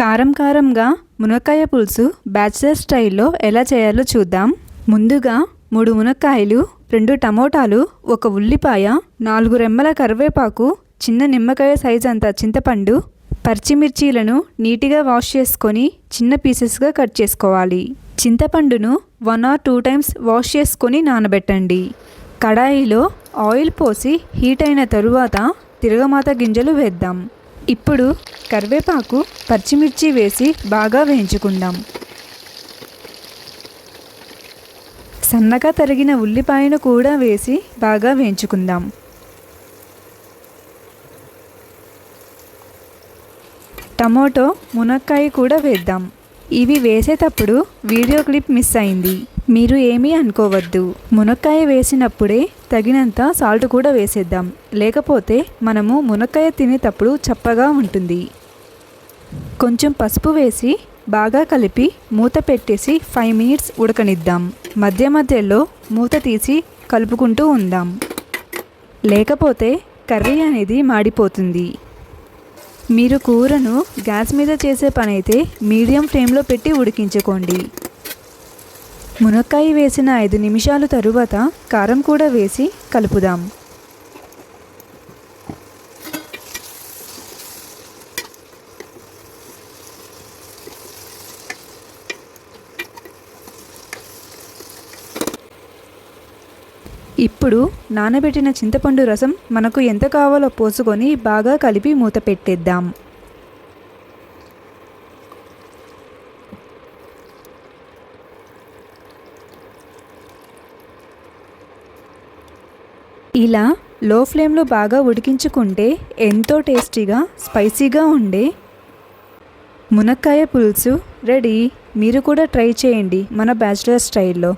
కారం కారంగా మునక్కాయ పులుసు బ్యాచిలర్ స్టైల్లో ఎలా చేయాలో చూద్దాం. ముందుగా 3 మునక్కాయలు, 2 టమోటాలు, 1 ఉల్లిపాయ, 4 రెమ్మల కరివేపాకు, చిన్న నిమ్మకాయ సైజ్ అంత చింతపండు, పచ్చిమిర్చీలను నీట్గా వాష్ చేసుకొని చిన్న పీసెస్గా కట్ చేసుకోవాలి. చింతపండును 1 or 2 టైమ్స్ వాష్ చేసుకొని నానబెట్టండి. కడాయిలో ఆయిల్ పోసి హీట్ అయిన తరువాత తిరగమాత గింజలు వేద్దాం. ఇప్పుడు కరివేపాకు, పచ్చిమిర్చి వేసి బాగా వేయించుకుందాం. సన్నగా తరిగిన ఉల్లిపాయను కూడా వేసి బాగా వేయించుకుందాం. టమోటో, మునక్కాయ కూడా వేద్దాం. ఇవి వేసేటప్పుడు వీడియో క్లిప్ మిస్ అయింది, మీరు ఏమీ అనుకోవద్దు. మునక్కాయ వేసినప్పుడే తగినంత సాల్ట్ కూడా వేసేద్దాం, లేకపోతే మనము మునక్కాయ తినేటప్పుడు చప్పగా ఉంటుంది. కొంచెం పసుపు వేసి బాగా కలిపి మూత పెట్టేసి 5 మినిట్స్ ఉడకనిద్దాం. మధ్య మధ్యలో మూత తీసి కలుపుకుంటూ ఉందాం, లేకపోతే కర్రీ అనేది మాడిపోతుంది. మీరు కూరను గ్యాస్ మీద చేసే పని అయితే మీడియం ఫ్లేమ్లో పెట్టి ఉడికించుకోండి. మునక్కాయ వేసిన 5 నిమిషాలు తరువాత కారం కూడా వేసి కలుపుదాం. ఇప్పుడు నానబెట్టిన చింతపండు రసం మనకు ఎంత కావాలో పోసుకొని బాగా కలిపి మూత పెట్టేద్దాం. ఇలా లో ఫ్లేమ్లో బాగా ఉడికించుకుంటే ఎంతో టేస్టీగా స్పైసీగా ఉండే మునక్కాయ పులుసు రెడీ. మీరు కూడా ట్రై చేయండి మన బ్యాచిలర్ స్టైల్లో.